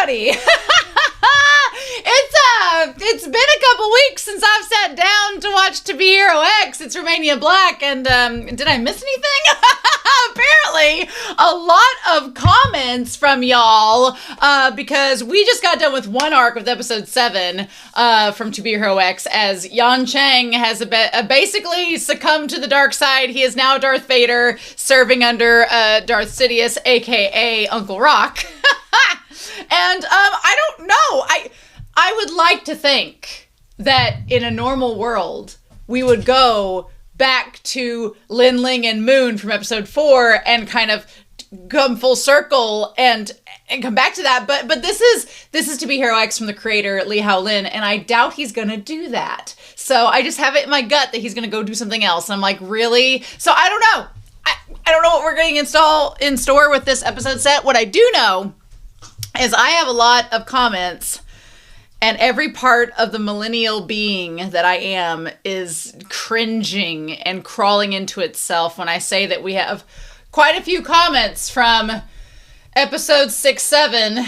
everybody. It's been a couple weeks since I've sat down to watch To Be Hero X. It's Romania Black, and did I miss anything? Apparently, a lot of comments from y'all because we just got done with one arc with episode 7 from To Be Hero X, as Yan Chang has basically succumbed to the dark side. He is now Darth Vader, serving under Darth Sidious, aka Uncle Rock. And I don't know. I would like to think that in a normal world, we would go back to Lin Ling and Moon from episode 4 and kind of come full circle and come back to that. But this is To Be Hero X from the creator, Lee Hao Lin, and I doubt he's going to do that. So I just have it in my gut that he's going to go do something else. And I'm like, really? So I don't know. I don't know what we're getting in store with this episode set. What I do know is I have a lot of comments, and every part of the millennial being that I am is cringing and crawling into itself when I say that we have quite a few comments from episode 6 and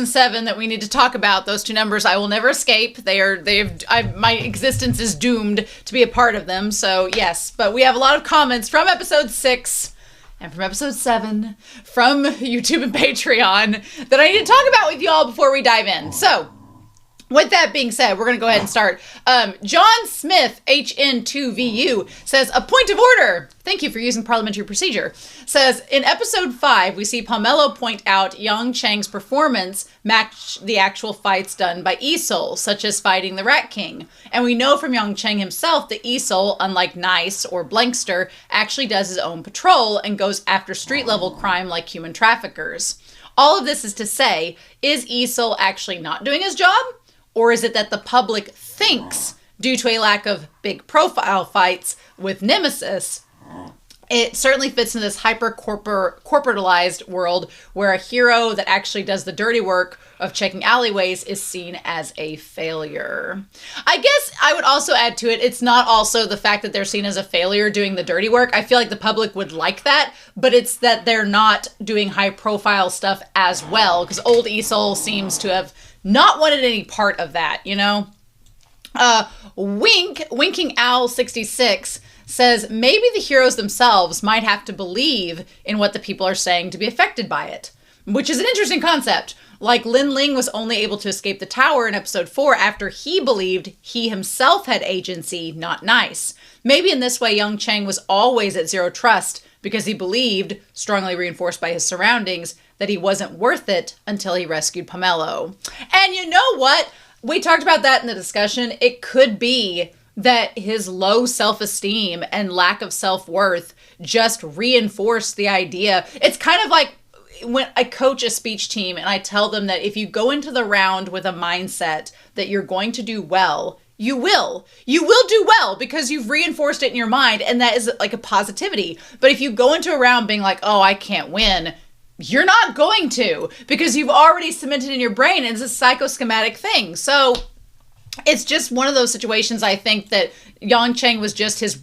7 that we need to talk about. Those two numbers I will never escape. My existence is doomed to be a part of them. So yes, but we have a lot of comments from episode 6 and from episode 7 from YouTube and Patreon that I need to talk about with y'all before we dive in. So with that being said, we're going to go ahead and start. John Smith, HN2VU, says, a point of order. Thank you for using parliamentary procedure. Says, in episode 5, we see Pomelo point out Yang Chang's performance match the actual fights done by Isol, such as fighting the Rat King. And we know from Yang Chang himself that Isol, unlike Nice or Blankster, actually does his own patrol and goes after street-level crime like human traffickers. All of this is to say, is Isol actually not doing his job? Or is it that the public thinks, due to a lack of big profile fights with Nemesis, it certainly fits in this hyper-corporatalized world where a hero that actually does the dirty work of checking alleyways is seen as a failure. I guess I would also add to it, it's not also the fact that they're seen as a failure doing the dirty work. I feel like the public would like that, but it's that they're not doing high-profile stuff as well, because old Isol seems to have not wanted any part of that, you know? Winking Owl 66 says maybe the heroes themselves might have to believe in what the people are saying to be affected by it, which is an interesting concept. Like Lin Ling was only able to escape the tower in episode 4 after he believed he himself had agency, not Nice. Maybe in this way, Yang Chang was always at zero trust because he believed, strongly reinforced by his surroundings, that he wasn't worth it until he rescued Pomelo. And you know what? We talked about that in the discussion. It could be that his low self-esteem and lack of self-worth just reinforced the idea. It's kind of like when I coach a speech team and I tell them that if you go into the round with a mindset that you're going to do well, you will do well because you've reinforced it in your mind, and that is like a positivity. But if you go into a round being like, oh, I can't win, you're not going to, because you've already cemented in your brain, and it's a psychoschematic thing. So it's just one of those situations. I think that Yang Chang was just his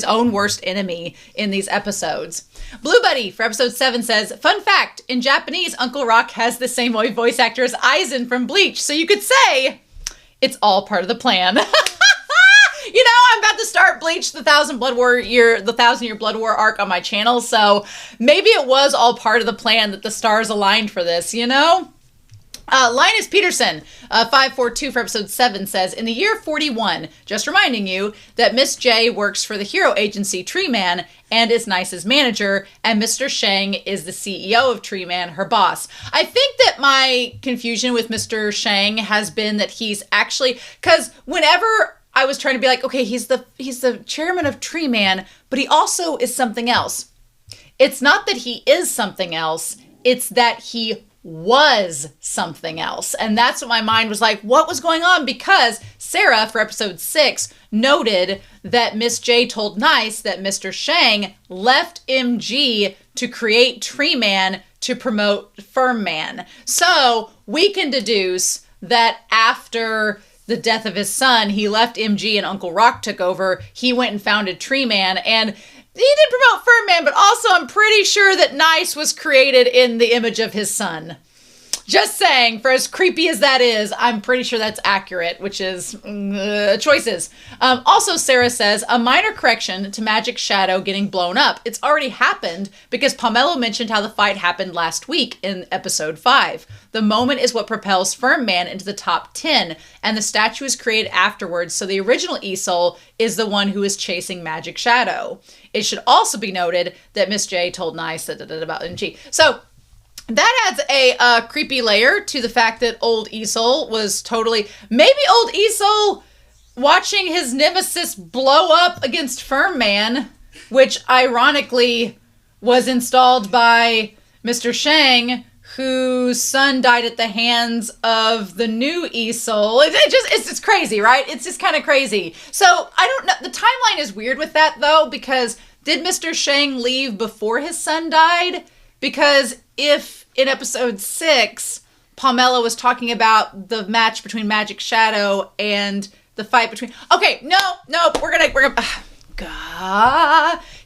own worst enemy in these episodes. Blue Buddy for episode 7 says, fun fact, in Japanese, Uncle Rock has the same voice actor as Aizen from Bleach. So you could say it's all part of the plan. You know, I'm about to start Bleach, the 1,000-year Blood War arc on my channel, so maybe it was all part of the plan that the stars aligned for this, you know? Linus Peterson, 542 for episode 7 says, in the year 41, just reminding you that Miss J works for the hero agency Tree Man and is Nice's manager, and Mr. Shang is the CEO of Tree Man, her boss. I think that my confusion with Mr. Shang has been that he's actually, because whenever I was trying to be like, okay, he's the chairman of Tree Man, but he also is something else. It's not that he is something else, it's that he was something else. And that's what my mind was like, what was going on? Because Sarah, for episode 6, noted that Miss J told Nice that Mr. Shang left MG to create Tree Man to promote Firm Man. So we can deduce that after the death of his son, he left MG and Uncle Rock took over. He went and founded Tree Man, and he did promote Firm Man, but also I'm pretty sure that Nice was created in the image of his son. Just saying, for as creepy as that is, I'm pretty sure that's accurate, which is choices. Also, Sarah says, a minor correction to Magic Shadow getting blown up. It's already happened because Pomelo mentioned how the fight happened last week in episode 5. The moment is what propels Firm Man into the top 10, and the statue is created afterwards, so the original E-Soul is the one who is chasing Magic Shadow. It should also be noted that Miss J told Nice about MG. So, that adds a creepy layer to the fact that old E-Soul was totally... Maybe old E-Soul watching his nemesis blow up against Firm Man, which ironically was installed by Mr. Shang, whose son died at the hands of the new E-Soul. It's crazy, right? It's just kind of crazy. So, I don't know. The timeline is weird with that, though, because did Mr. Shang leave before his son died? Because if in episode 6, Pomelo was talking about the match between Magic Shadow and the fight between... Okay, no, we're gonna...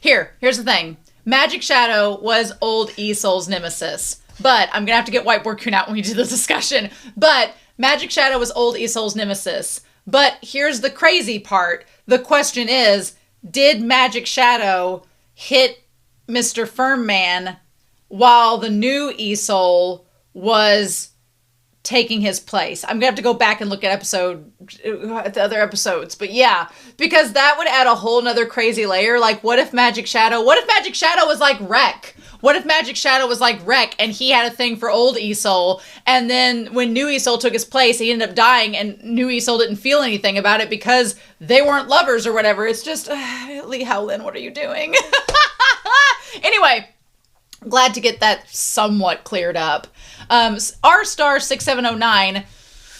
Here's the thing. Magic Shadow was old E-Soul's nemesis. But I'm gonna have to get Whiteboard Kun out when we do the discussion. But Magic Shadow was old E-Soul's nemesis. But here's the crazy part. The question is, did Magic Shadow hit Mr. Firm Man while the new E-Soul was taking his place? I'm gonna have to go back and look at the other episodes, but yeah, because that would add a whole nother crazy layer. Like, what if Magic Shadow was like Wreck? What if Magic Shadow was like Wreck and he had a thing for old E-Soul, and then when new E-Soul took his place, he ended up dying, and new E-Soul didn't feel anything about it because they weren't lovers or whatever. It's just, Lee Howlin, what are you doing? Anyway, glad to get that somewhat cleared up. R*6709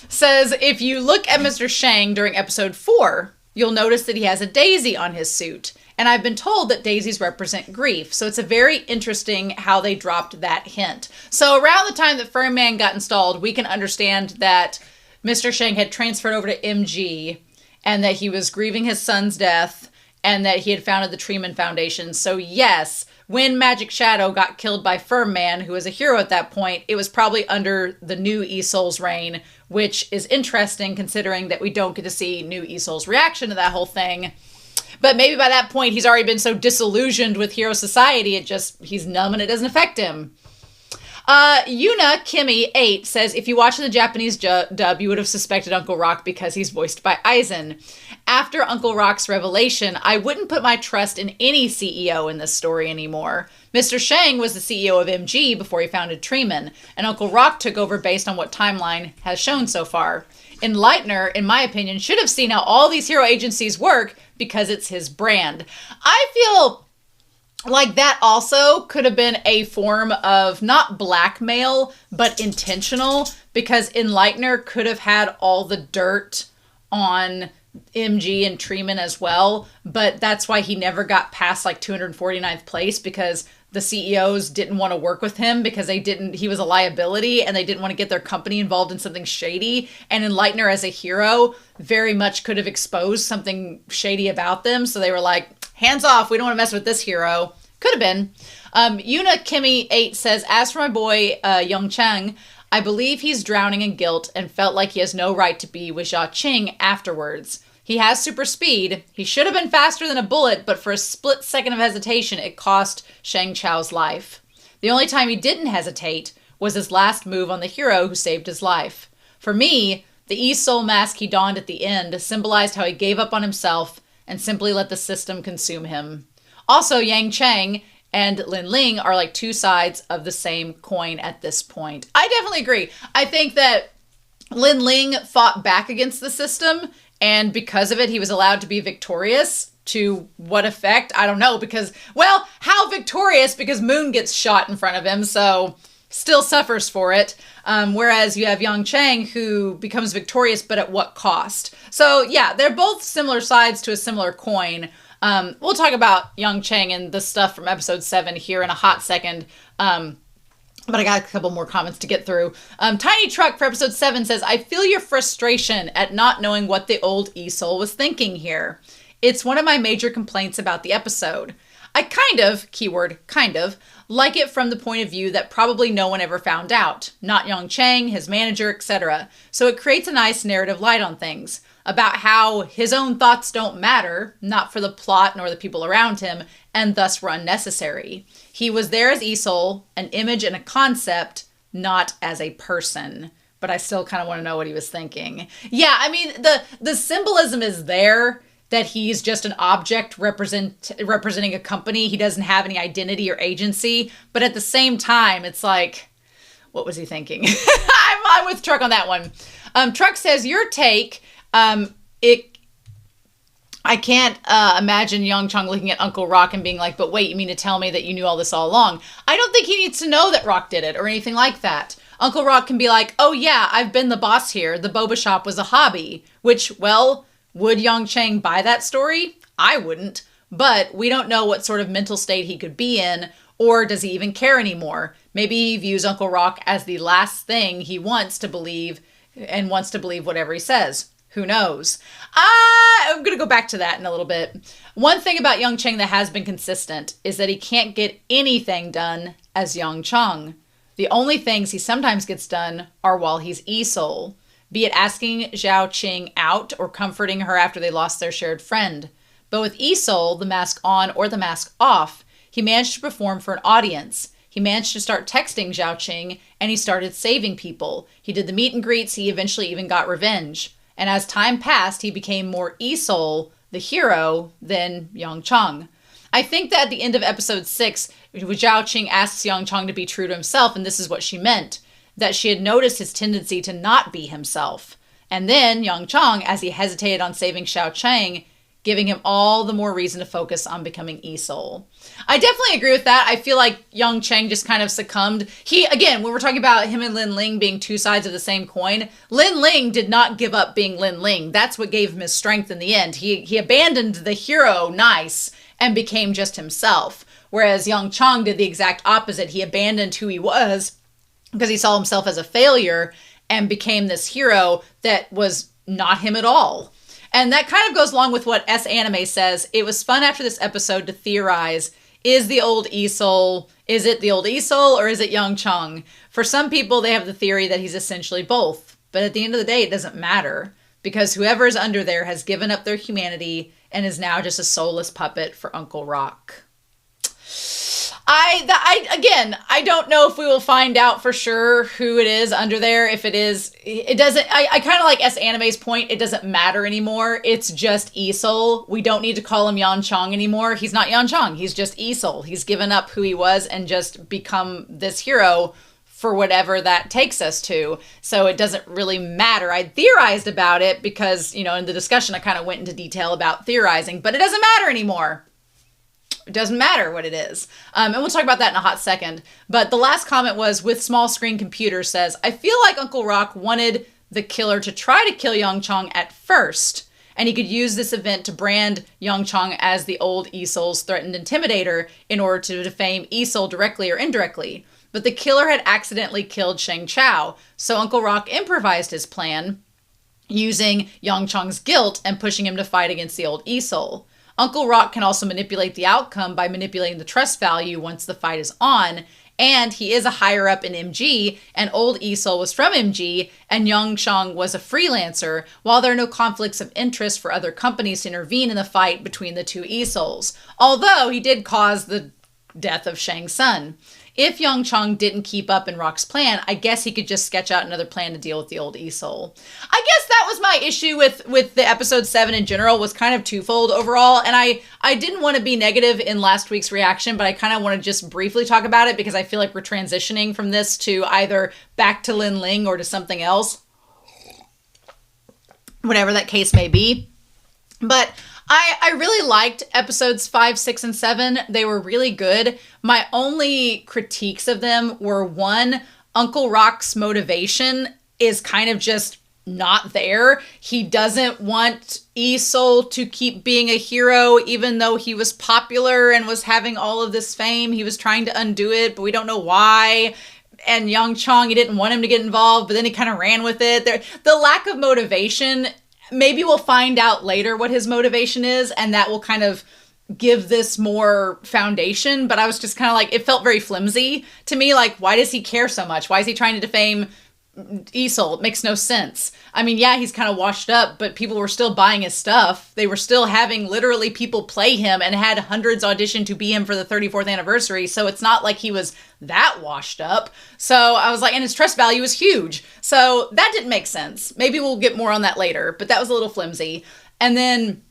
says, if you look at Mr. Shang during episode 4, you'll notice that he has a daisy on his suit. And I've been told that daisies represent grief. So it's a very interesting how they dropped that hint. So around the time that Firm Man got installed, we can understand that Mr. Shang had transferred over to MG and that he was grieving his son's death and that he had founded the Treeman Foundation. So yes, when Magic Shadow got killed by Firm Man, who was a hero at that point, it was probably under the new E-Soul's reign, which is interesting considering that we don't get to see new E-Soul's reaction to that whole thing. But maybe by that point, he's already been so disillusioned with Hero Society, he's numb and it doesn't affect him. Yuna Kimmy 8 says, if you watch the Japanese dub, you would have suspected Uncle Rock because he's voiced by Aizen. After Uncle Rock's revelation, I wouldn't put my trust in any CEO in this story anymore. Mr. Shang was the CEO of MG before he founded Treeman, and Uncle Rock took over based on what timeline has shown so far. Enlightener, in my opinion, should have seen how all these hero agencies work because it's his brand. I feel like that also could have been a form of not blackmail, but intentional, because Enlightener could have had all the dirt on MG and Treeman as well, but that's why he never got past like 249th place, because the CEOs didn't want to work with him because he was a liability and they didn't want to get their company involved in something shady. And Enlightener as a hero very much could have exposed something shady about them. So they were like, hands off, we don't want to mess with this hero. Could have been. Yuna Kimmy 8 says, as for my boy, Young Chang, I believe he's drowning in guilt and felt like he has no right to be with Xia Qing afterwards. He has super speed. He should have been faster than a bullet, but for a split second of hesitation, it cost Shang Chao's life. The only time he didn't hesitate was his last move on the hero who saved his life. For me, the E-Soul mask he donned at the end symbolized how he gave up on himself and simply let the system consume him. Also, Yang Chang and Lin Ling are like two sides of the same coin at this point. I definitely agree. I think that Lin Ling fought back against the system, and because of it, he was allowed to be victorious. To what effect? I don't know, because, well, how victorious? Because Moon gets shot in front of him, so still suffers for it. Whereas you have Yang Chang, who becomes victorious, but at what cost? So yeah, they're both similar sides to a similar coin. We'll talk about Yang Chang and the stuff from episode 7 here in a hot second. But I got a couple more comments to get through. Tiny Truck for episode 7 says, I feel your frustration at not knowing what the old E-Soul was thinking here. It's one of my major complaints about the episode. I kind of, keyword kind of, like it from the point of view that probably no one ever found out, not Young Chang, his manager, etc. So it creates a nice narrative light on things, about how his own thoughts don't matter, not for the plot nor the people around him, and thus were unnecessary. He was there as Isol, an image and a concept, not as a person. But I still kind of want to know what he was thinking. Yeah, I mean, the symbolism is there, that he's just an object representing a company. He doesn't have any identity or agency. But at the same time, it's like, what was he thinking? I'm with Truck on that one. Truck says, your take, I can't imagine Young Chang looking at Uncle Rock and being like, but wait, you mean to tell me that you knew all this all along? I don't think he needs to know that Rock did it or anything like that. Uncle Rock can be like, oh yeah, I've been the boss here. The boba shop was a hobby. Which, well, would Young Chang buy that story? I wouldn't. But we don't know what sort of mental state he could be in, or does he even care anymore? Maybe he views Uncle Rock as the last thing he wants to believe and wants to believe whatever he says. Who knows? I'm going to go back to that in a little bit. One thing about Young Chang that has been consistent is that he can't get anything done as Young Chang. The only things he sometimes gets done are while he's Isol, be it asking Zhao Qing out or comforting her after they lost their shared friend. But with Isol, the mask on or the mask off, he managed to perform for an audience. He managed to start texting Zhao Qing, and he started saving people. He did the meet and greets. He eventually even got revenge. And as time passed, he became more Isol, the hero, than Young Chang. I think that at the end of episode 6, Zhao Qing asks Young Chang to be true to himself, and this is what she meant, that she had noticed his tendency to not be himself. And then Young Chang, as he hesitated on saving Xiao Chang, giving him all the more reason to focus on becoming Isol. I definitely agree with that. I feel like Young Chang just kind of succumbed. Again, when we're talking about him and Lin Ling being two sides of the same coin, Lin Ling did not give up being Lin Ling. That's what gave him his strength in the end. He abandoned the hero nice and became just himself. Whereas Young Chang did the exact opposite. He abandoned who he was because he saw himself as a failure and became this hero that was not him at all. And that kind of goes along with what S Anime says. It was fun after this episode to theorize, is the old Isol, is it the old Isol or is it Young Chang? For some people, they have the theory that he's essentially both. But at the end of the day, it doesn't matter because whoever is under there has given up their humanity and is now just a soulless puppet for Uncle Rock. I don't know if we will find out for sure who it is under there. If it doesn't, I kind of like S Anime's point. It doesn't matter anymore. It's just Isol. We don't need to call him Yan Chang anymore. He's not Yan Chang. He's just Isol. He's given up who he was and just become this hero for whatever that takes us to. So it doesn't really matter. I theorized about it because, in the discussion, I kind of went into detail about theorizing, but it doesn't matter anymore. It doesn't matter what it is. And we'll talk about that in a hot second. But the last comment was, with small screen computer, says, I feel like Uncle Rock wanted the killer to try to kill Young Chang at first. And he could use this event to brand Young Chang as the old Isol's threatened intimidator in order to defame Isol directly or indirectly. But the killer had accidentally killed Sheng Chao. So Uncle Rock improvised his plan using Young Chang's guilt and pushing him to fight against the old Isol. Uncle Rock can also manipulate the outcome by manipulating the trust value once the fight is on, and he is a higher up in MG, and old Isol was from MG, and Young Chang was a freelancer, while there are no conflicts of interest for other companies to intervene in the fight between the two Isols, although he did cause the death of Shang's son. If Young Chang didn't keep up in Rock's plan, I guess he could just sketch out another plan to deal with the old Isol. I guess that was my issue with the episode 7 in general, was kind of twofold overall. And I didn't want to be negative in last week's reaction, but I kind of want to just briefly talk about it because I feel like we're transitioning from this to either back to Lin Ling or to something else. Whatever that case may be. But I really liked episodes 5, 6, and 7. They were really good. My only critiques of them were, one, Uncle Rock's motivation is kind of just not there. He doesn't want Isol to keep being a hero, even though he was popular and was having all of this fame. He was trying to undo it, but we don't know why. And Young Chang, he didn't want him to get involved, but then he kind of ran with it. The lack of motivation, maybe we'll find out later what his motivation is, and that will kind of give this more foundation, but I was just kind of like, it felt very flimsy to me. Like, why does he care so much? Why is he trying to defame Esau? It makes no sense. I mean, yeah, he's kind of washed up, but people were still buying his stuff. They were still having literally people play him and had hundreds audition to be him for the 34th anniversary. So it's not like he was that washed up. So I was like, and his trust value is huge. So that didn't make sense. Maybe we'll get more on that later, but that was a little flimsy. And then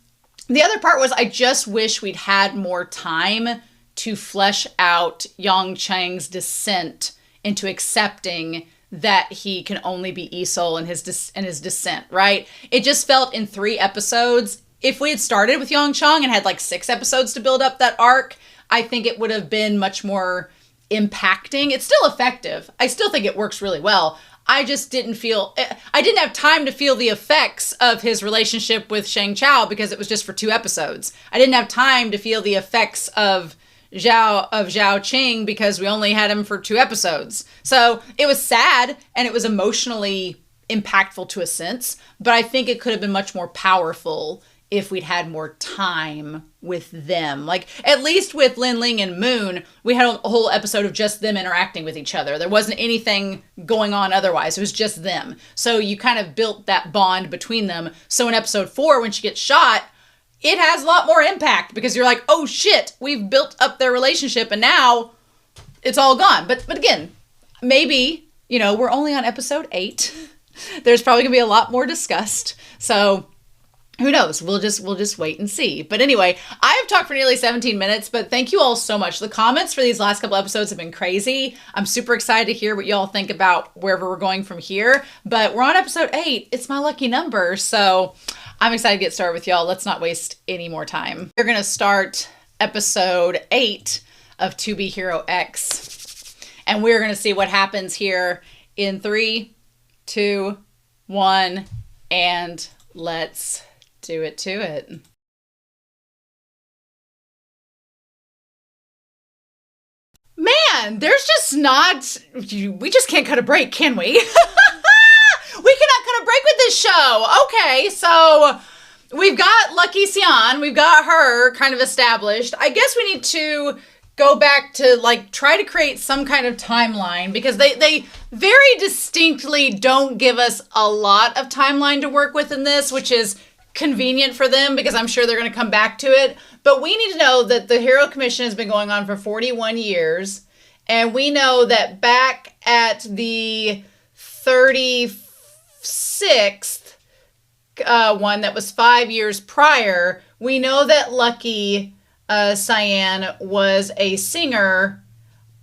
the other part was, I just wish we'd had more time to flesh out Yang Chang's descent into accepting that he can only be Esau and his descent, right? It just felt in 3 episodes. If we had started with Yang Chang and had like 6 episodes to build up that arc, I think it would have been much more impacting. It's still effective. I still think it works really well. I just didn't have time to feel the effects of his relationship with Shang Chao because it was just for 2 episodes. I didn't have time to feel the effects of Zhao Qing because we only had him for 2 episodes. So it was sad and it was emotionally impactful to a sense, but I think it could have been much more powerful if we'd had more time with them. Like, at least with Lin Ling and Moon, we had a whole episode of just them interacting with each other. There wasn't anything going on otherwise. It was just them. So you kind of built that bond between them. So in episode 4, when she gets shot, it has a lot more impact because you're like, oh shit, we've built up their relationship and now it's all gone. But again, maybe, we're only on episode 8. There's probably gonna be a lot more discussed. So who knows? We'll just wait and see. But anyway, I have talked for nearly 17 minutes, but thank you all so much. The comments for these last couple episodes have been crazy. I'm super excited to hear what y'all think about wherever we're going from here. But we're on episode 8. It's my lucky number. So I'm excited to get started with y'all. Let's not waste any more time. We're going to start episode 8 of To Be Hero X. And we're going to see what happens here in 3, 2, 1, and let's do it to it. Man, there's just not, we just can't cut a break, can we? We cannot cut a break with this show. Okay, so we've got Lucky CYAN. We've got her kind of established. I guess we need to go back to try to create some kind of timeline because they very distinctly don't give us a lot of timeline to work with in this, which is convenient for them because I'm sure they're going to come back to it. But we need to know that the Hero Commission has been going on for 41 years. And we know that back at the 36th one that was 5 years prior, we know that Lucky CYAN was a singer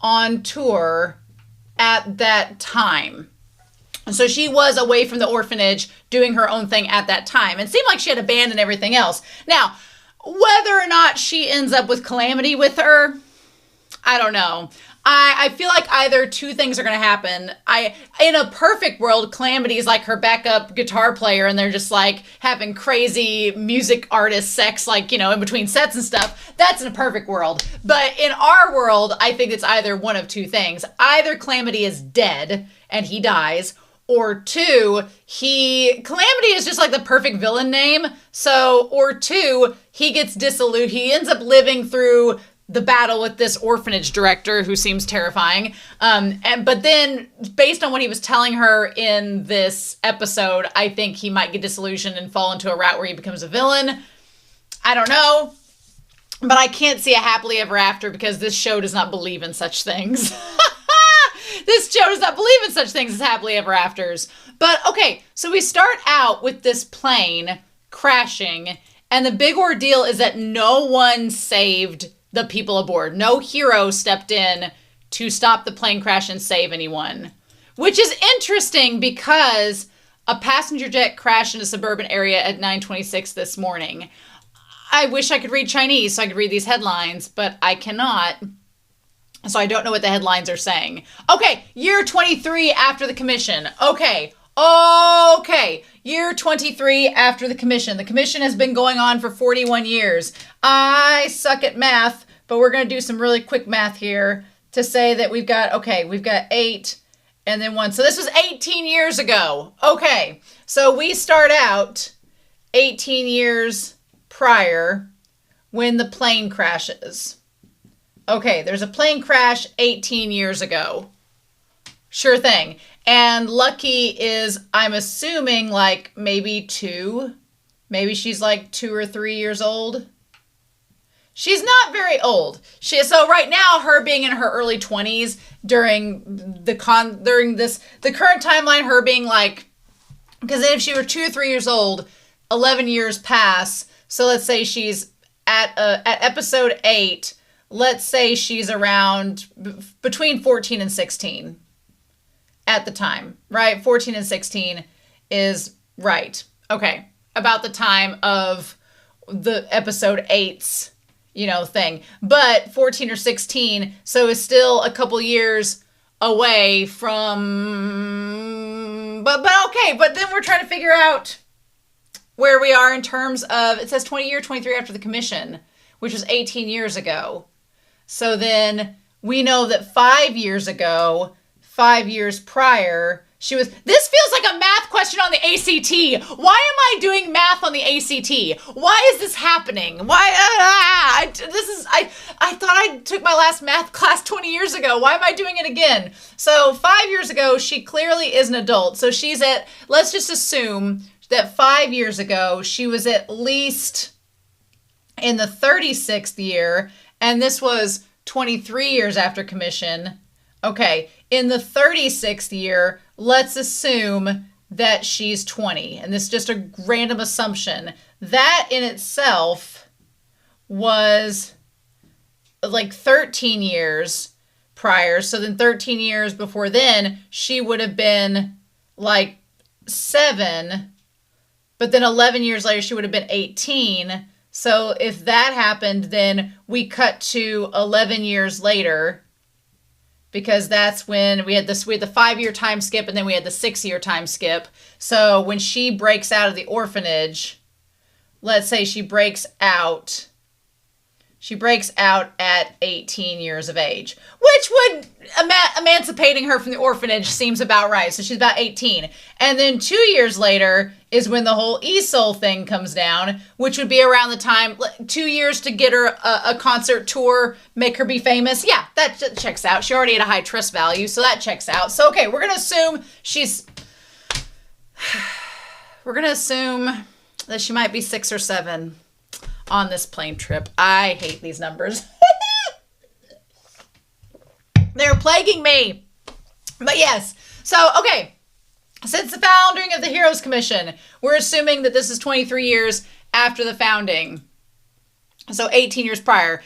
on tour at that time. So she was away from the orphanage doing her own thing at that time. It seemed like she had a band and everything else. Now, whether or not she ends up with Calamity with her, I don't know. I feel like either 2 things are going to happen. In a perfect world, Calamity is like her backup guitar player and they're just having crazy music artist sex, in between sets and stuff. That's in a perfect world. But in our world, I think it's either one of 2 things. Either Calamity is dead and he dies, or 2, Calamity is just the perfect villain name. So, or 2, he gets dissolute. He ends up living through the battle with this orphanage director who seems terrifying. But then based on what he was telling her in this episode, I think he might get disillusioned and fall into a route where he becomes a villain. I don't know. But I can't see a happily ever after because this show does not believe in such things. This show does not believe in such things as happily ever afters. But okay, so we start out with this plane crashing, and the big ordeal is that no one saved the people aboard. No hero stepped in to stop the plane crash and save anyone. Which is interesting because a passenger jet crashed in a suburban area at 9:26 this morning. I wish I could read Chinese so I could read these headlines, but I cannot. So I don't know what the headlines are saying. Okay, year 23 after the commission. Okay, year 23 after the commission. The commission has been going on for 41 years. I suck at math, but we're going to do some really quick math here to say that we've got 8 and then 1. So this was 18 years ago. Okay, so we start out 18 years prior when the plane crashes. Okay, there's a plane crash 18 years ago. Sure thing. And Lucky is, I'm assuming, like maybe 2. Maybe she's like 2 or 3 years old. She's not very old. So right now, her being in her early 20s during the current timeline, her being like, because if she were 2 or 3 years old, 11 years pass. So let's say she's at episode 8. Let's say she's around between 14 and 16 at the time, right? 14 and 16 is right. Okay. About the time of the episode 8's, thing. But 14 or 16, so it's still a couple years away from, but okay. But then we're trying to figure out where we are in terms of, it says 23 after the commission, which was 18 years ago. So then we know that 5 years ago, 5 years prior, this feels like a math question on the ACT. Why am I doing math on the ACT? Why is this happening? I thought I took my last math class 20 years ago. Why am I doing it again? So 5 years ago, she clearly is an adult. So let's just assume that 5 years ago, she was at least in the 36th year, and this was 23 years after commission. Okay, in the 36th year, let's assume that she's 20. And this is just a random assumption. That in itself was like 13 years prior. So then 13 years before then, she would have been like 7. But then 11 years later, she would have been 18. So if that happened, then we cut to 11 years later, because that's when we had the 5-year time skip, and then we had the 6-year time skip. So when she breaks out of the orphanage, let's say she breaks out at 18 years of age, which would emancipating her from the orphanage seems about right. So she's about 18. And then 2 years later is when the whole ESOL thing comes down, which would be around the time, 2 years to get her a concert tour, make her be famous. Yeah, that checks out. She already had a high trust value, so that checks out. So, okay, we're going to assume that she might be 6 or 7 on this plane trip. I hate these numbers. They're plaguing me. But yes. So, okay. Since the founding of the Heroes Commission, we're assuming that this is 23 years after the founding. So 18 years prior.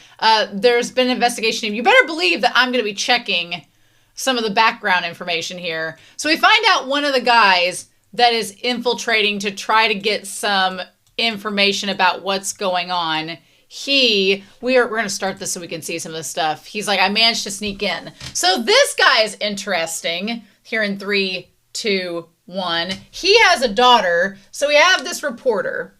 There's been an investigation. You better believe that I'm going to be checking some of the background information here. So we find out one of the guys that is infiltrating to try to get some information about what's going on. We're going to start this so we can see some of the stuff. He's like, I managed to sneak in. So this guy is interesting. Here in 3, 2, 1. He has a daughter. So we have this reporter.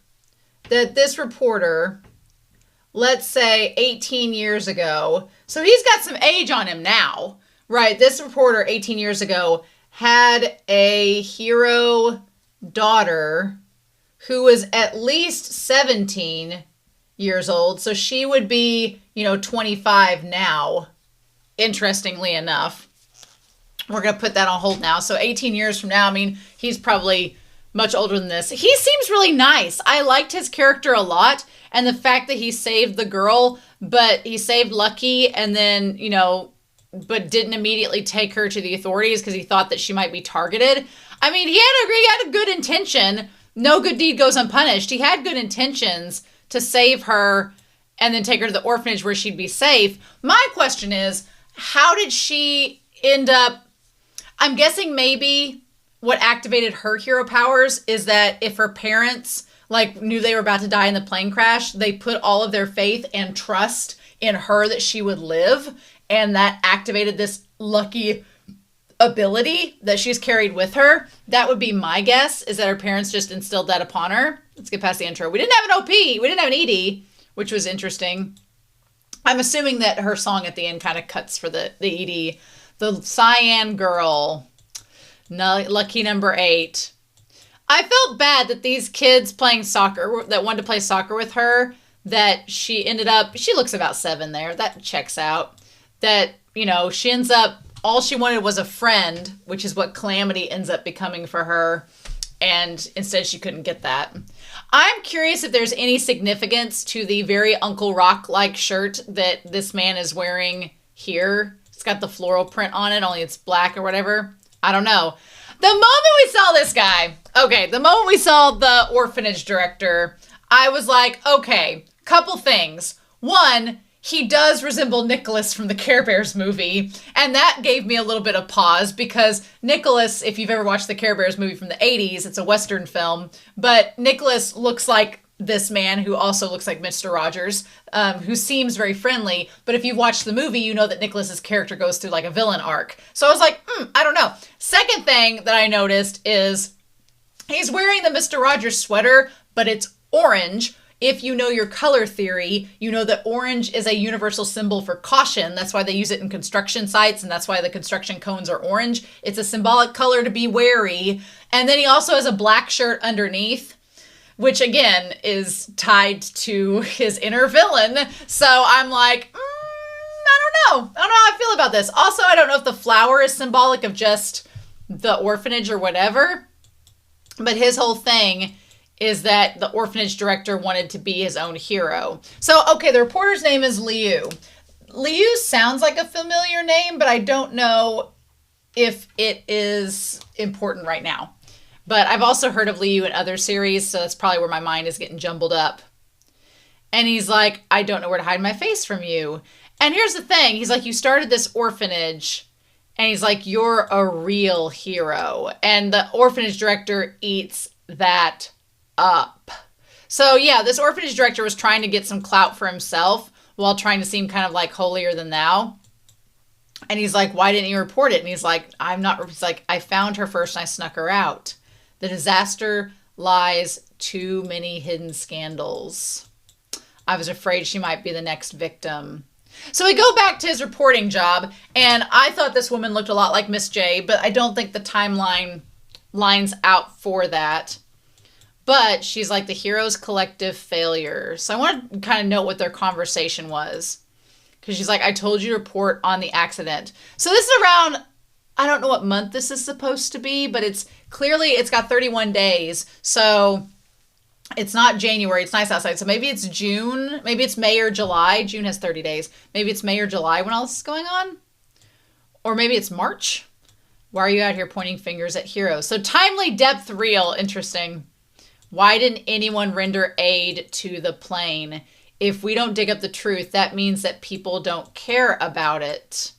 Let's say 18 years ago. So he's got some age on him now, right? This reporter 18 years ago had a hero daughter who was at least 17 years old. So she would be, 25 now, interestingly enough. We're going to put that on hold now. So 18 years from now, he's probably much older than this. He seems really nice. I liked his character a lot. And the fact that he saved the girl, but he saved Lucky and then, but didn't immediately take her to the authorities because he thought that she might be targeted. He had a good intention. No good deed goes unpunished. He had good intentions to save her and then take her to the orphanage where she'd be safe. My question is, how did she end up? I'm guessing maybe what activated her hero powers is that if her parents knew they were about to die in the plane crash, they put all of their faith and trust in her that she would live. And that activated this Lucky ability that she's carried with her. That would be my guess, is that her parents just instilled that upon her. Let's get past the intro. We didn't have an OP. We didn't have an ED, which was interesting. I'm assuming that her song at the end kind of cuts for the ED. The CYAN girl, lucky number 8. I felt bad that these kids playing soccer, that wanted to play soccer with her, that she looks about 7 there. That checks out. That, she ends up, all she wanted was a friend, which is what Calamity ends up becoming for her. And instead she couldn't get that. I'm curious if there's any significance to the very Uncle Rock-like shirt that this man is wearing here. It's got the floral print on it, only it's black or whatever. I don't know. The moment we saw this guy, the moment we saw the orphanage director, I was like, okay, couple things. One, he does resemble Nicholas from the Care Bears movie, and that gave me a little bit of pause because Nicholas, if you've ever watched the Care Bears movie from the 80s, it's a Western film, but Nicholas looks like this man who also looks like Mr. Rogers, who seems very friendly, but if you've watched the movie, you know that Nicholas's character goes through like a villain arc. So I was like, I don't know. Second thing that I noticed is he's wearing the Mr. Rogers sweater, but it's orange. If you know your color theory, you know that orange is a universal symbol for caution. That's why they use it in construction sites, and that's why the construction cones are orange. It's a symbolic color to be wary. And then he also has a black shirt underneath, which again is tied to his inner villain. So I'm like, I don't know. I don't know how I feel about this. Also, I don't know if the flower is symbolic of just the orphanage or whatever, but his whole thing is that the orphanage director wanted to be his own hero. So, okay, the reporter's name is Liu. Liu sounds like a familiar name, but I don't know if it is important right now. But I've also heard of Liu in other series, so that's probably where my mind is getting jumbled up. And he's like, I don't know where to hide my face from you. And here's the thing. He's like, you started this orphanage. And he's like, you're a real hero. And the orphanage director eats that up. So yeah, this orphanage director was trying to get some clout for himself while trying to seem kind of like holier than thou. And he's like, why didn't you report it? And he's like, I found her first and I snuck her out. The disaster lies too many hidden scandals. I was afraid she might be the next victim. So we go back to his reporting job, and I thought this woman looked a lot like Miss J, but I don't think the timeline lines out for that. But she's like the hero's collective failure. So I want to kind of note what their conversation was. Because she's like, I told you to report on the accident. So this is around, I don't know what month this is supposed to be, but it's got 31 days. So it's not January. It's nice outside. So maybe it's June. Maybe it's May or July. June has 30 days. Maybe it's May or July when all this is going on. Or maybe it's March. Why are you out here pointing fingers at heroes? So timely depth real. Interesting. Why didn't anyone render aid to the plane? If we don't dig up the truth, that means that people don't care about it.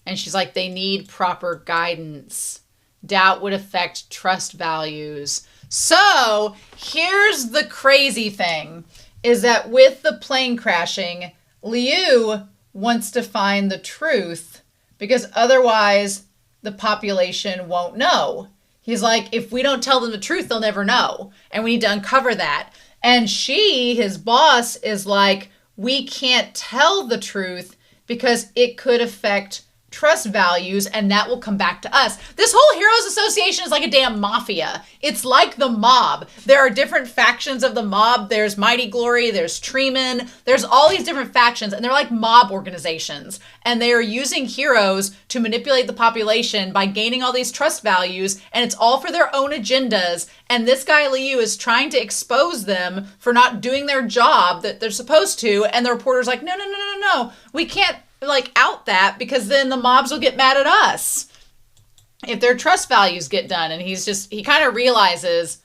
And she's like, they need proper guidance. Doubt would affect trust values. So here's the crazy thing, is that with the plane crashing, Liu wants to find the truth because otherwise the population won't know. He's like, if we don't tell them the truth, they'll never know. And we need to uncover that. And she, his boss, is like, we can't tell the truth because it could affect trust values and that will come back to us. This whole Heroes Association is like a damn mafia. It's like the mob. There are different factions of the mob. There's Mighty Glory, there's Treeman, there's all these different factions, and they're like mob organizations. And they are using heroes to manipulate the population by gaining all these trust values, and it's all for their own agendas. And this guy Liu is trying to expose them for not doing their job that they're supposed to, and the reporter's like, no, we can't out that because then the mobs will get mad at us if their trust values get done. And he kind of realizes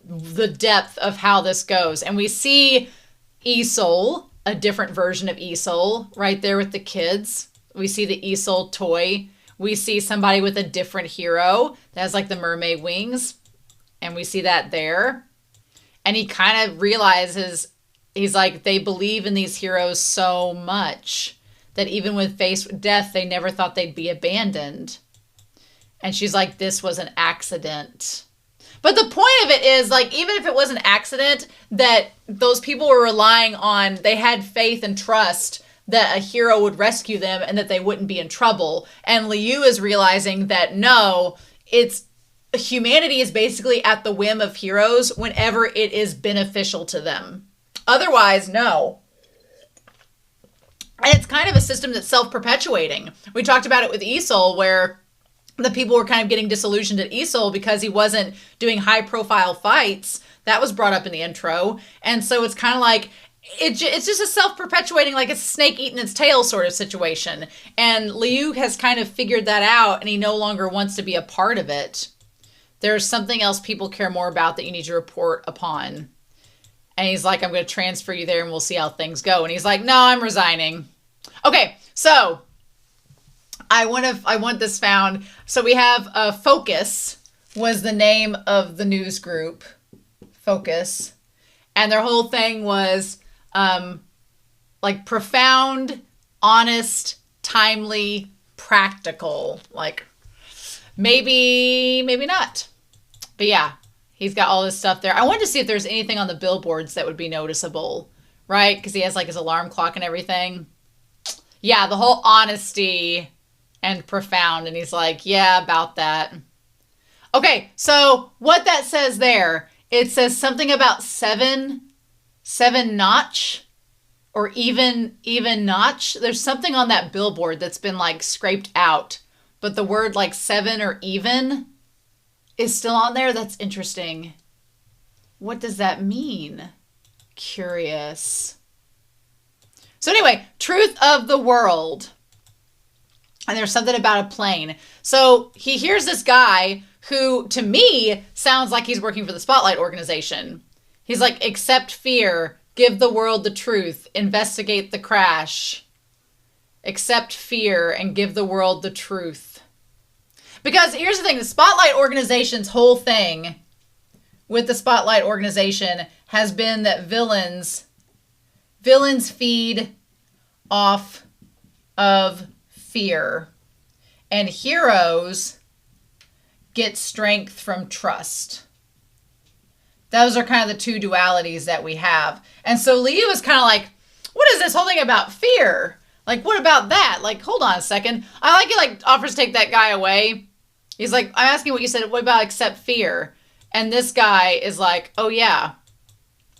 the depth of how this goes. And we see Isol, a different version of Isol right there with the kids. We see the Isol toy. We see somebody with a different hero that has like the mermaid wings. And we see that there. And he kind of realizes, he's like, they believe in these heroes so much that even when faced with death, they never thought they'd be abandoned. And she's like, this was an accident. But the point of it is, like, even if it was an accident, that those people were relying on, they had faith and trust that a hero would rescue them and that they wouldn't be in trouble. And Liu is realizing that no, humanity is basically at the whim of heroes whenever it is beneficial to them. Otherwise, no. And it's kind of a system that's self-perpetuating. We talked about it with Esau, where the people were kind of getting disillusioned at Esau because he wasn't doing high-profile fights. That was brought up in the intro. And so it's kind of like, it's just a self-perpetuating, like a snake eating its tail sort of situation. And Liu has kind of figured that out, and he no longer wants to be a part of it. There's something else people care more about that you need to report upon. And he's like, I'm going to transfer you there and we'll see how things go. And he's like, no, I'm resigning. Okay, so I want this found. So we have Focus was the name of the news group. Focus. And their whole thing was like profound, honest, timely, practical. Like maybe not. But yeah. He's got all this stuff there. I wanted to see if there's anything on the billboards that would be noticeable, right? Because he has like his alarm clock and everything. Yeah, the whole honesty and profound. And he's like, yeah, about that. Okay, so what that says there, it says something about seven notch or even notch. There's something on that billboard that's been like scraped out. But the word like seven or even is still on there. That's interesting. What does that mean? Curious. So anyway, truth of the world. And there's something about a plane. So he hears this guy who, to me, sounds like he's working for the Spotlight organization. He's like, accept fear, give the world the truth, investigate the crash. Accept fear and give the world the truth. Because here's the thing, the Spotlight organization's whole thing with the Spotlight organization has been that villains feed off of fear and heroes get strength from trust. Those are kind of the two dualities that we have. And so Leo is kind of like, what is this whole thing about fear? Like, what about that? Like, hold on a second. I like it, like, offers to take that guy away. He's like, I'm asking what you said. What about accept fear? And this guy is like, oh, yeah.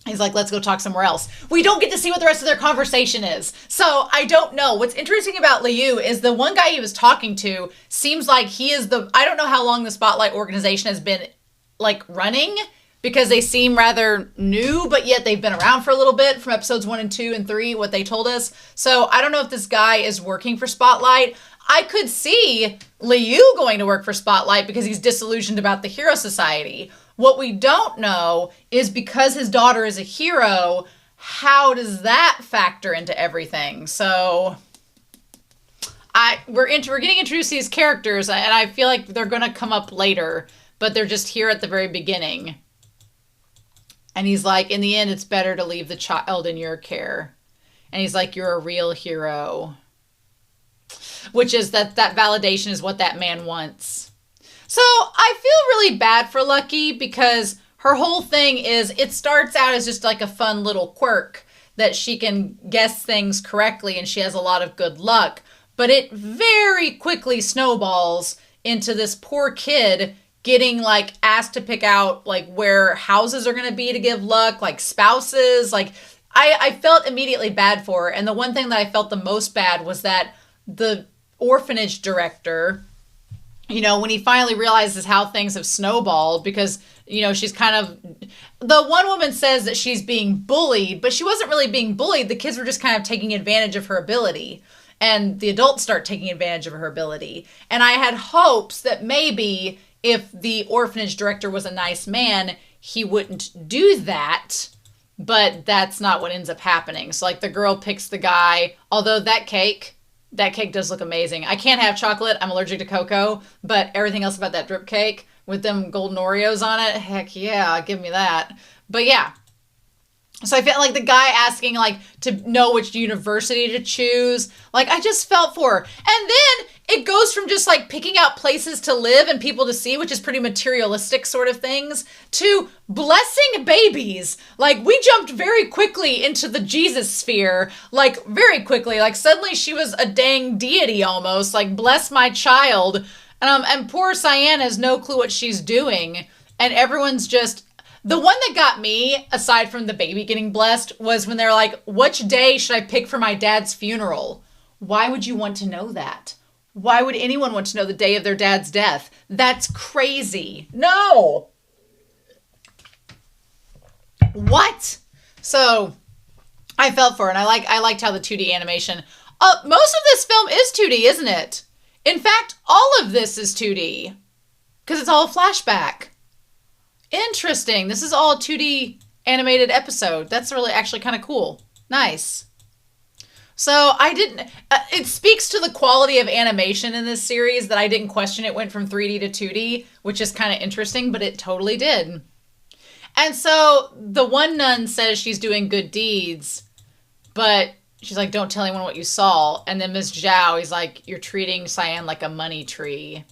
He's like, let's go talk somewhere else. We don't get to see what the rest of their conversation is. So I don't know. What's interesting about Liu is the one guy he was talking to seems like he is I don't know how long the Spotlight organization has been, like, running, because they seem rather new, but yet they've been around for a little bit from episodes 1 and 2 and 3, what they told us. So I don't know if this guy is working for Spotlight. I could see Liu going to work for Spotlight because he's disillusioned about the Hero Society. What we don't know is, because his daughter is a hero, how does that factor into everything? So we're getting introduced to these characters, and I feel like they're going to come up later, but they're just here at the very beginning. And he's like, in the end, it's better to leave the child in your care. And he's like, you're a real hero. Which is that validation is what that man wants. So I feel really bad for Lucky, because her whole thing is, it starts out as just like a fun little quirk that she can guess things correctly and she has a lot of good luck. But it very quickly snowballs into this poor kid getting like asked to pick out like where houses are going to be to give luck, like spouses. Like I felt immediately bad for her. And the one thing that I felt the most bad was that the orphanage director, you know, when he finally realizes how things have snowballed, because, you know, she's kind of, the one woman says that she's being bullied, but she wasn't really being bullied. The kids were just kind of taking advantage of her ability, and the adults start taking advantage of her ability. And I had hopes that maybe if the orphanage director was a nice man, he wouldn't do that. But that's not what ends up happening. So like the girl picks the guy, although that cake does look amazing. I can't have chocolate. I'm allergic to cocoa, but everything else about that drip cake with them golden Oreos on it, heck yeah, give me that. But yeah. So I felt like the guy asking like to know which university to choose. Like I just felt for her. And then it goes from just like picking out places to live and people to see, which is pretty materialistic sort of things, to blessing babies. Like we jumped very quickly into the Jesus sphere, like very quickly. Like suddenly she was a dang deity almost, like bless my child. And poor CYAN has no clue what she's doing. And everyone's just, The one that got me, aside from the baby getting blessed, was when they're like, which day should I pick for my dad's funeral? Why would you want to know that? Why would anyone want to know the day of their dad's death? That's crazy. No. What? So I felt for it. And I liked how the 2D animation. Most of this film is 2D, isn't it? In fact, all of this is 2D because it's all a flashback. Interesting. This is all a 2D animated episode. That's really actually kind of cool. Nice. So I didn't, it speaks to the quality of animation in this series that I didn't question it went from 3D to 2D, which is kind of interesting, but it totally did. And so the one nun says she's doing good deeds, but she's like, don't tell anyone what you saw. And then Ms. Zhao, he's like, you're treating CYAN like a money tree.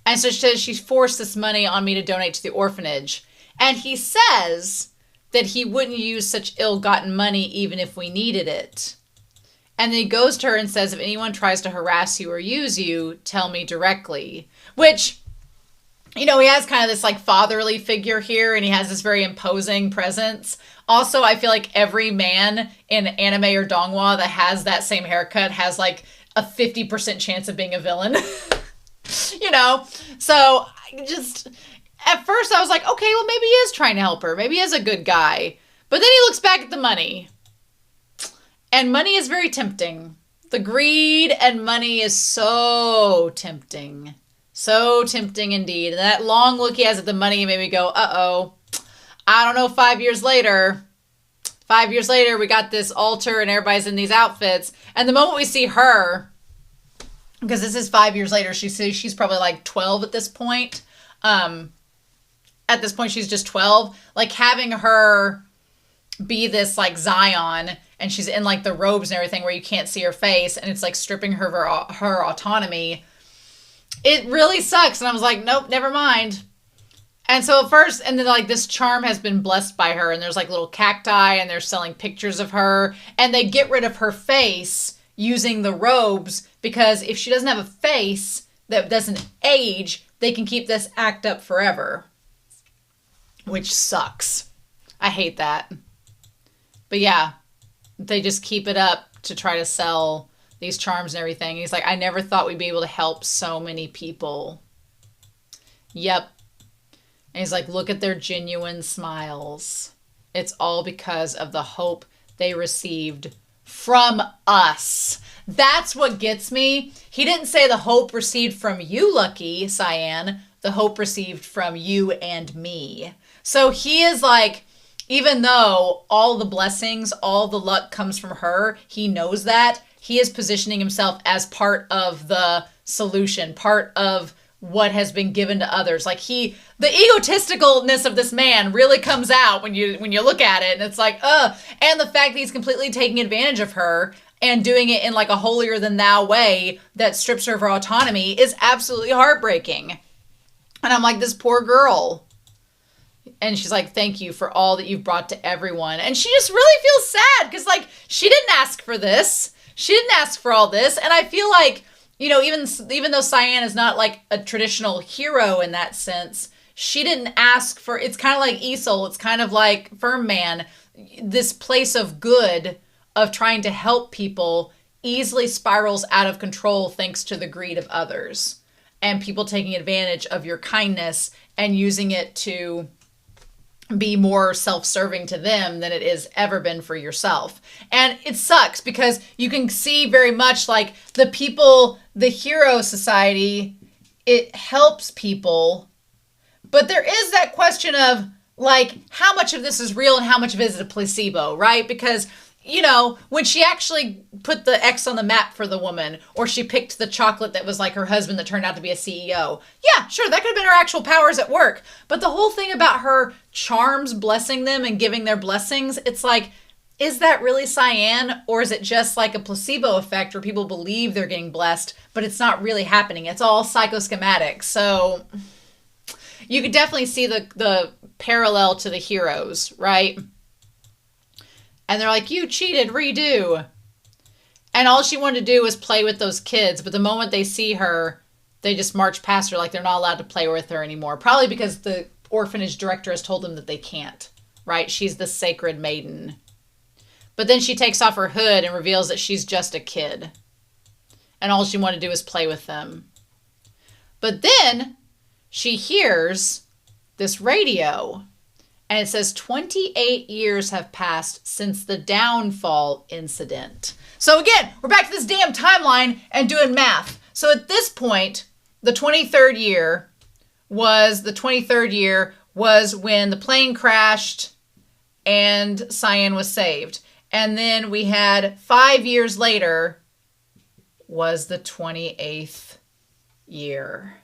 And so she says she forced this money on me to donate to the orphanage. And he says that he wouldn't use such ill-gotten money even if we needed it. And then he goes to her and says, if anyone tries to harass you or use you, tell me directly. Which, you know, he has kind of this like fatherly figure here, and he has this very imposing presence. Also, I feel like every man in anime or donghua that has that same haircut has like a 50% chance of being a villain. You know? So, just, at first I was like, okay, well maybe he is trying to help her. Maybe he is a good guy. But then he looks back at the money. And money is very tempting. The greed and money is so tempting. So tempting indeed. And that long look he has at the money made me go, uh-oh. I don't know, 5 years later. 5 years later, we got this altar and everybody's in these outfits. And the moment we see her, because this is 5 years later, she's probably like 12 at this point. At this point, she's just 12. Like having her be this like CYAN, and she's in like the robes and everything where you can't see her face, and it's like stripping her of her autonomy. It really sucks. And I was like, nope, never mind. And so at first, and then like this charm has been blessed by her, and there's like little cacti, and they're selling pictures of her, and they get rid of her face using the robes, because if she doesn't have a face that doesn't age, they can keep this act up forever. Which sucks. I hate that. But yeah, they just keep it up to try to sell these charms and everything. And he's like, I never thought we'd be able to help so many people. Yep. And he's like, look at their genuine smiles. It's all because of the hope they received from us. That's what gets me. He didn't say the hope received from you, Lucky CYAN. The hope received from you and me. So he is like, even though all the blessings, all the luck comes from her, he knows that. He is positioning himself as part of the solution, part of what has been given to others. Like the egotisticalness of this man really comes out when you look at it, and it's like, and the fact that he's completely taking advantage of her and doing it in like a holier than thou way that strips her of her autonomy is absolutely heartbreaking. And I'm like, this poor girl. And she's like, thank you for all that you've brought to everyone. And she just really feels sad because like she didn't ask for this. She didn't ask for all this. And I feel like, you know, even though CYAN is not like a traditional hero in that sense, she didn't ask for, it's kind of like Isol. It's kind of like Firm Man. This place of good, of trying to help people, easily spirals out of control thanks to the greed of others. And people taking advantage of your kindness and using it to be more self-serving to them than it has ever been for yourself. And it sucks because you can see very much like the people, the hero society, it helps people. But there is that question of like, how much of this is real and how much of it is a placebo, right? Because, you know, when she actually put the X on the map for the woman, or she picked the chocolate that was like her husband that turned out to be a CEO. Yeah, sure, that could have been her actual powers at work. But the whole thing about her charms blessing them and giving their blessings, it's like, is that really CYAN? Or is it just like a placebo effect where people believe they're getting blessed, but it's not really happening? It's all psychoschematic. So you could definitely see the parallel to the heroes, right? And they're like, you cheated, redo. And all she wanted to do was play with those kids. But the moment they see her, they just march past her like they're not allowed to play with her anymore. Probably because the orphanage director has told them that they can't, right? She's the sacred maiden. But then she takes off her hood and reveals that she's just a kid. And all she wanted to do is play with them. But then she hears this radio. And it says 28 years have passed since the downfall incident. So again, we're back to this damn timeline and doing math. So at this point, the 23rd year was when the plane crashed and CYAN was saved. And then we had 5 years later was the 28th year.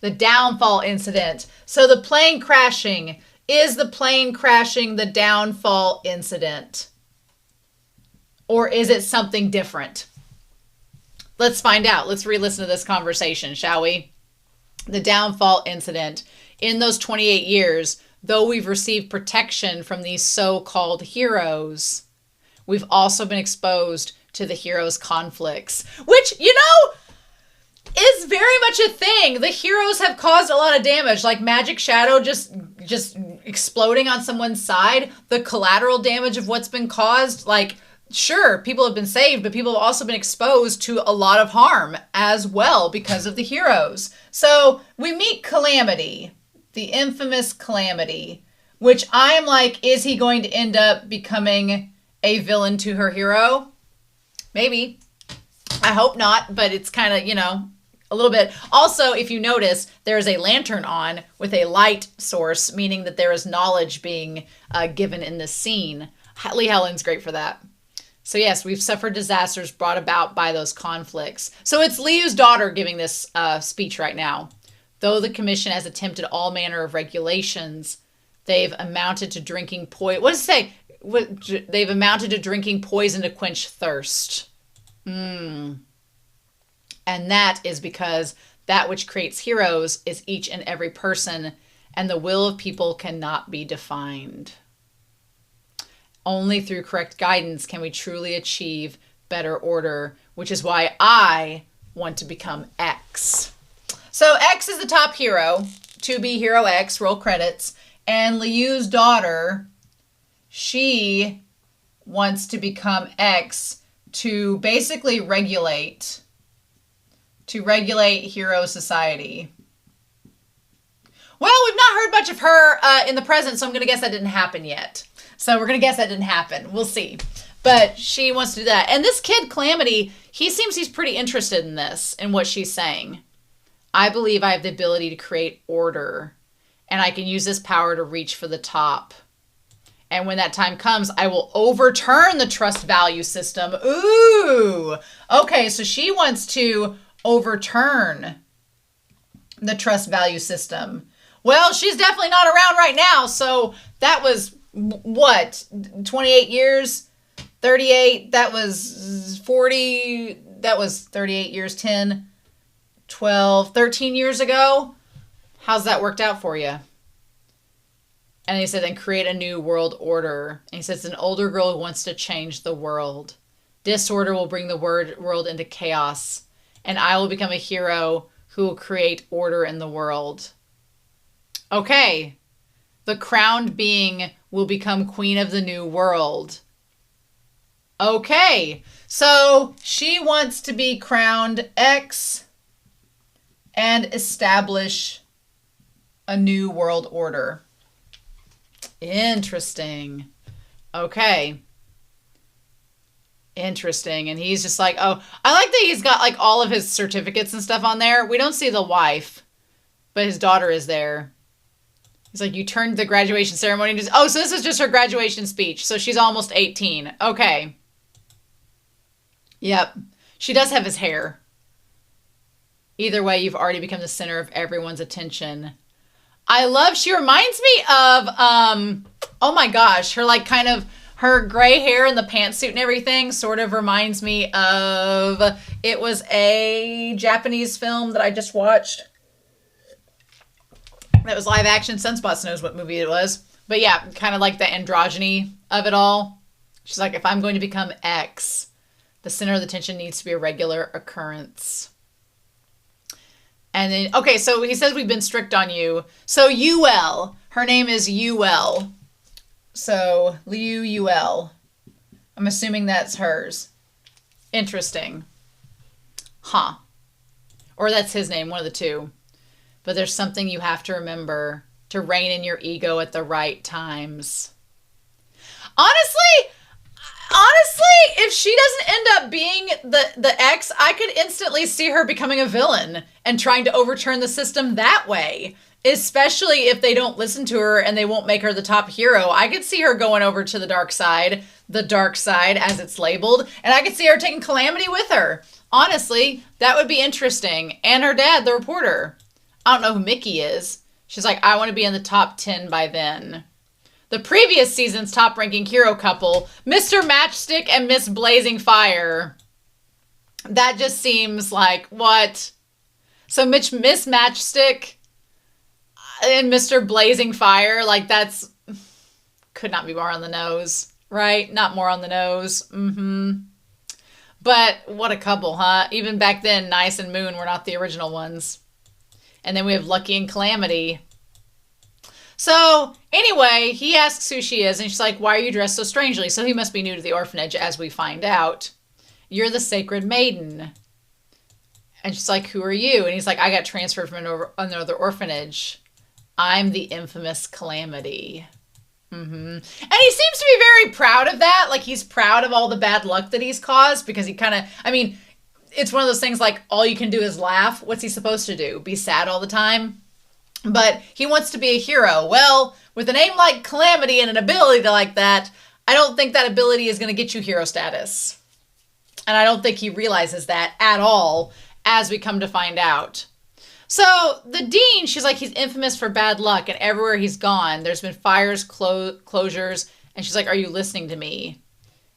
The downfall incident. So the plane crashing, is the plane crashing the downfall incident? Or is it something different? Let's find out. Let's re-listen to this conversation, shall we? The downfall incident. In those 28 years, though we've received protection from these so-called heroes, we've also been exposed to the heroes' conflicts, which, you know, is very much a thing. The heroes have caused a lot of damage, like Magic Shadow just exploding on someone's side. The collateral damage of what's been caused, like, sure, people have been saved, but people have also been exposed to a lot of harm as well because of the heroes. So we meet Calamity, the infamous Calamity, which I'm like, is he going to end up becoming a villain to her hero? Maybe. I hope not, but it's kind of, you know, a little bit. Also, if you notice, there is a lantern on with a light source, meaning that there is knowledge being given in this scene. Lee Helen's great for that. So yes, we've suffered disasters brought about by those conflicts. So it's Liu's daughter giving this speech right now. Though the commission has attempted all manner of regulations, they've amounted to drinking poison. What does it say? They've amounted to drinking poison to quench thirst. And that is because that which creates heroes is each and every person, and the will of people cannot be defined. Only through correct guidance can we truly achieve better order, which is why I want to become X. So X is the top hero, to be Hero X, roll credits, and Liu's daughter, she wants to become X to basically regulate hero society. Well, we've not heard much of her in the present, so I'm going to guess that didn't happen yet. So we're going to guess that didn't happen. We'll see. But she wants to do that. And this kid, Calamity, he seems he's pretty interested in this, in what she's saying. I believe I have the ability to create order, and I can use this power to reach for the top. And when that time comes, I will overturn the trust value system. Ooh! Okay, so she wants to overturn the trust value system. Well, she's definitely not around right now, so that was, what, 28 years? 38, that was 40, that was 38 years, 10, 12, 13 years ago. How's that worked out for you? And he said, then create a new world order. And he says, an older girl who wants to change the world. Disorder will bring the world into chaos. And I will become a hero who will create order in the world. Okay. The crowned being will become queen of the new world. Okay. So she wants to be crowned X and establish a new world order. Interesting. Okay. Interesting. And he's just like, oh, I like that he's got like all of his certificates and stuff on there. We don't see the wife, but his daughter is there. He's like, you turned the graduation ceremony. Oh, so this is just her graduation speech. So she's almost 18. Okay. Yep. She does have his hair. Either way, you've already become the center of everyone's attention. She reminds me of, oh my gosh, her like kind of, her gray hair and the pantsuit and everything sort of reminds me of, it was a Japanese film that I just watched. That was live action. Sunspots knows what movie it was. But yeah, kind of like the androgyny of it all. She's like, if I'm going to become X, the center of the attention needs to be a regular occurrence. And then, okay, so he says we've been strict on you. So UL, her name is UL. So Liu UL. I'm assuming that's hers. Interesting. Huh. Or that's his name, one of the two. But there's something you have to remember: to rein in your ego at the right times. Honestly, if she doesn't end up being the ex, I could instantly see her becoming a villain and trying to overturn the system that way. Especially if they don't listen to her and they won't make her the top hero. I could see her going over to the dark side as it's labeled, and I could see her taking Calamity with her. Honestly, that would be interesting. And her dad, the reporter. I don't know who Mickey is. She's like, I want to be in the top 10 by then. The previous season's top-ranking hero couple, Mr. Matchstick and Miss Blazing Fire. That just seems like, what? So Miss Matchstick and Mr. Blazing Fire, like that's, could not be more on the nose, right? Not more on the nose. But what a couple, huh? Even back then, Nice and Moon were not the original ones. And then we have Lucky and Calamity. So anyway, he asks who she is, and she's like, why are you dressed so strangely? So he must be new to the orphanage, as we find out. You're the sacred maiden. And she's like, who are you? And he's like, I got transferred from another orphanage. I'm the infamous Calamity. And he seems to be very proud of that. Like, he's proud of all the bad luck that he's caused, because he kind of, I mean, it's one of those things like, all you can do is laugh. What's he supposed to do? Be sad all the time? But he wants to be a hero. Well, with a name like Calamity and an ability like that, I don't think that ability is going to get you hero status. And I don't think he realizes that at all, as we come to find out. So the dean, she's like, he's infamous for bad luck, and everywhere he's gone, there's been fires, closures, and she's like, are you listening to me?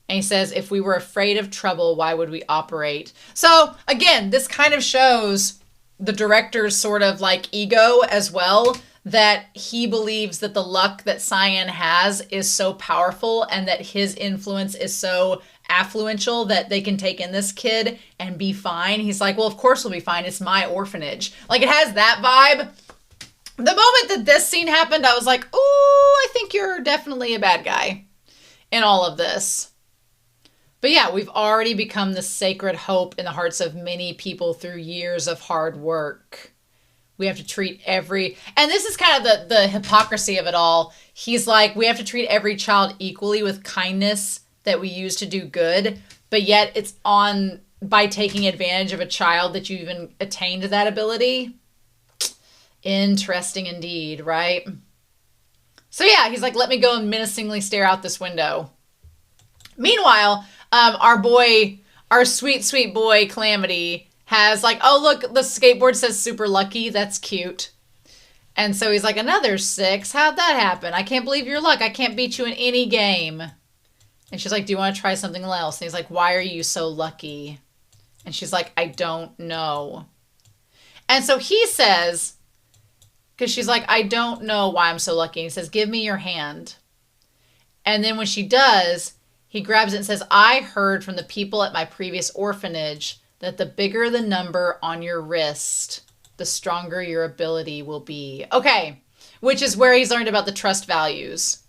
And he says, if we were afraid of trouble, why would we operate? So again, this kind of shows the director's sort of like ego as well, that he believes that the luck that CYAN has is so powerful and that his influence is so affluential that they can take in this kid and be fine. He's like, well, of course we'll be fine. It's my orphanage. Like, it has that vibe. The moment that this scene happened, I was like, ooh, I think you're definitely a bad guy in all of this. But yeah, we've already become the sacred hope in the hearts of many people through years of hard work. We have to treat every, and this is kind of the hypocrisy of it all. He's like, we have to treat every child equally with kindness that we use to do good, but yet it's on by taking advantage of a child that you even attained that ability. Interesting indeed, right? So yeah, he's like, let me go and menacingly stare out this window. Meanwhile, our sweet, sweet boy, Calamity, has like, oh, look, the skateboard says super lucky. That's cute. And so he's like, another 6. How'd that happen? I can't believe your luck. I can't beat you in any game. And she's like, do you want to try something else? And he's like, why are you so lucky? And she's like, I don't know. And so he says, because she's like, I don't know why I'm so lucky. And he says, give me your hand. And then when she does, he grabs it and says, I heard from the people at my previous orphanage that the bigger the number on your wrist, the stronger your ability will be. Okay, which is where he's learned about the trust values.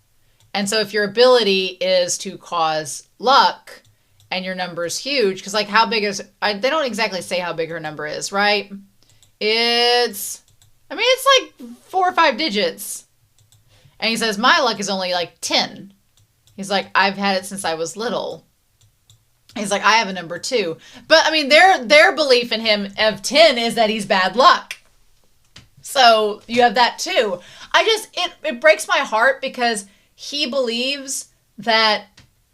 And so if your ability is to cause luck and your number is huge, because like how big is, they don't exactly say how big her number is, right? It's like 4 or 5 digits. And he says, my luck is only like 10. He's like, I've had it since I was little. He's like, I have a number 2. But I mean, their belief in him of 10 is that he's bad luck. So you have that too. It breaks my heart because he believes that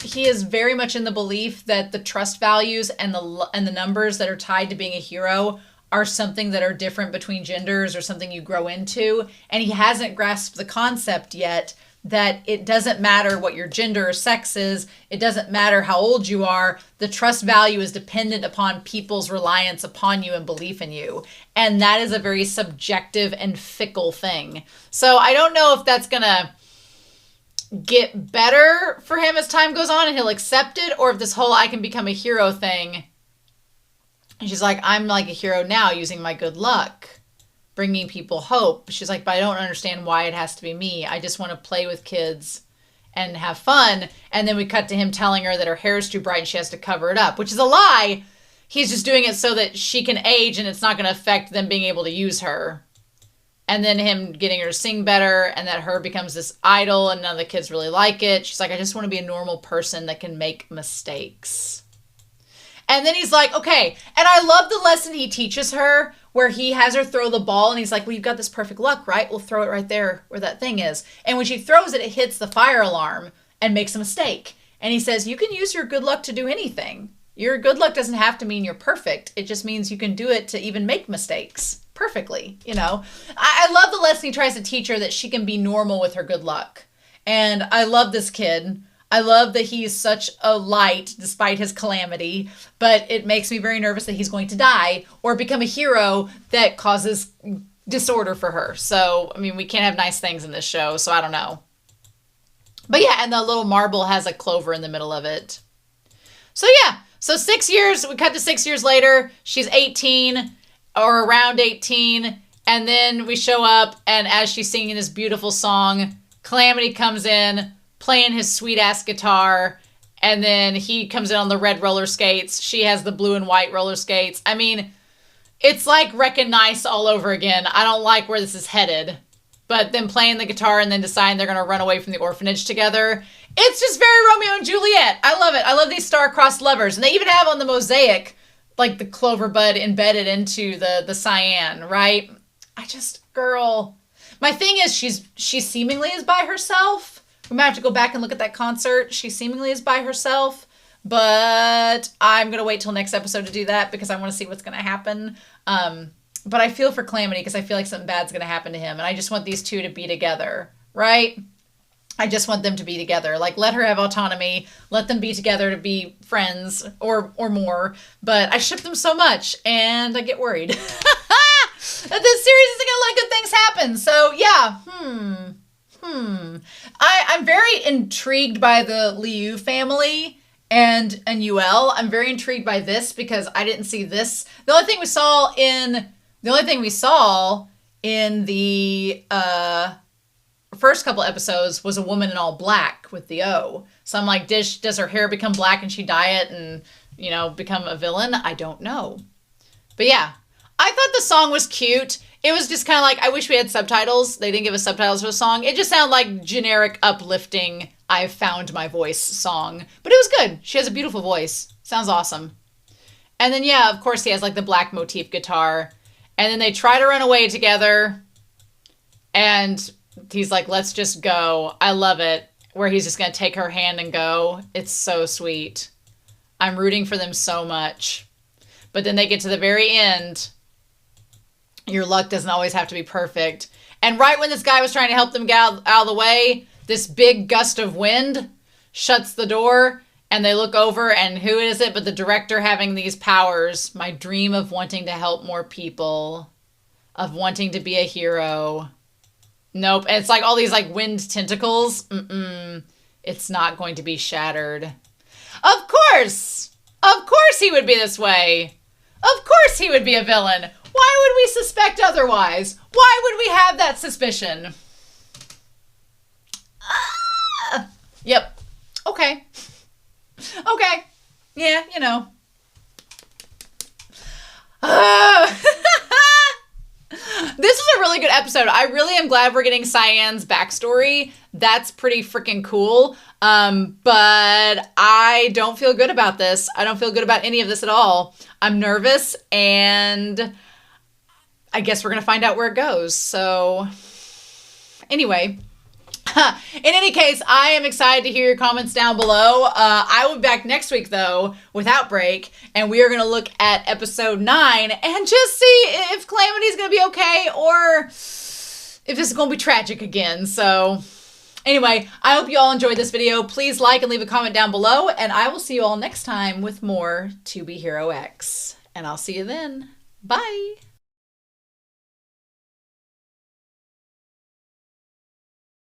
he is very much in the belief that the trust values and the numbers that are tied to being a hero are something that are different between genders or something you grow into. And he hasn't grasped the concept yet that it doesn't matter what your gender or sex is. It doesn't matter how old you are. The trust value is dependent upon people's reliance upon you and belief in you. And that is a very subjective and fickle thing. So I don't know if that's going to get better for him as time goes on and he'll accept it, or if this whole I can become a hero thing. And she's like, I'm like a hero now using my good luck. bringing people hope. She's like, but I don't understand why it has to be me. I just want to play with kids and have fun. And then we cut to him telling her that her hair is too bright and she has to cover it up, which is a lie. He's just doing it so that she can age and it's not going to affect them being able to use her. And then him getting her to sing better, and that her becomes this idol and none of the kids really like it. She's like, I just want to be a normal person that can make mistakes. And then he's like, okay. And I love the lesson he teaches her where he has her throw the ball and he's like, well, you've got this perfect luck, right? We'll throw it right there where that thing is. And when she throws it, it hits the fire alarm and makes a mistake. And he says, you can use your good luck to do anything. Your good luck doesn't have to mean you're perfect. It just means you can do it to even make mistakes perfectly, you know? I love the lesson he tries to teach her, that she can be normal with her good luck. And I love this kid. I love that he's such a light despite his calamity, but it makes me very nervous that he's going to die or become a hero that causes disorder for her. So, I mean, we can't have nice things in this show, so I don't know. But yeah, and the little marble has a clover in the middle of it. So yeah, so 6 years, we cut to 6 years later, she's 18 or around 18, and then we show up, and as she's singing this beautiful song, Calamity comes in, playing his sweet-ass guitar, and then he comes in on the red roller skates. She has the blue and white roller skates. I mean, it's like Wreck and Nice all over again. I don't like where this is headed. But them playing the guitar and then deciding they're going to run away from the orphanage together. It's just very Romeo and Juliet. I love it. I love these star-crossed lovers. And they even have on the mosaic, like the clover bud embedded into the CYAN, right? Girl. My thing is she seemingly is by herself. We might have to go back and look at that concert. She seemingly is by herself. But I'm going to wait till next episode to do that because I want to see what's going to happen. But I feel for Calamity because I feel like something bad's going to happen to him. And I just want these two to be together, right? I just want them to be together. Like, let her have autonomy. Let them be together to be friends or more. But I ship them so much, and I get worried that this series isn't going to let good things happen. So, yeah. I'm very intrigued by the Liu family and Yuel. I'm very intrigued by this because I didn't see this. The only thing we saw in the first couple episodes was a woman in all black with the O. So I'm like, does her hair become black and she dye it and, you know, become a villain? I don't know. But yeah, I thought the song was cute. It was just kind of like, I wish we had subtitles. They didn't give us subtitles for the song. It just sounded like generic, uplifting, I've found my voice song. But it was good. She has a beautiful voice. Sounds awesome. And then, yeah, of course, he has like the black motif guitar. And then they try to run away together. And he's like, let's just go. I love it. Where he's just going to take her hand and go. It's so sweet. I'm rooting for them so much. But then they get to the very end. Your luck doesn't always have to be perfect. And right when this guy was trying to help them get out of the way, this big gust of wind shuts the door. And they look over, and who is it but the director having these powers? My dream of wanting to help more people. Of wanting to be a hero. Nope. And it's like all these like wind tentacles. It's not going to be shattered. Of course he would be this way. Of course he would be a villain. Why would we suspect otherwise? Why would we have that suspicion? Yep. Okay. Okay. Yeah, you know. This was a really good episode. I really am glad we're getting CYAN's backstory. That's pretty freaking cool. But I don't feel good about this. I don't feel good about any of this at all. I'm nervous, and I guess we're going to find out where it goes. So, anyway. In any case, I am excited to hear your comments down below. I will be back next week, though, with Outbreak, and we are going to look at episode 9 and just see if Calamity is going to be okay or if this is going to be tragic again. So, anyway, I hope you all enjoyed this video. Please like and leave a comment down below, and I will see you all next time with more To Be Hero X. And I'll see you then. Bye!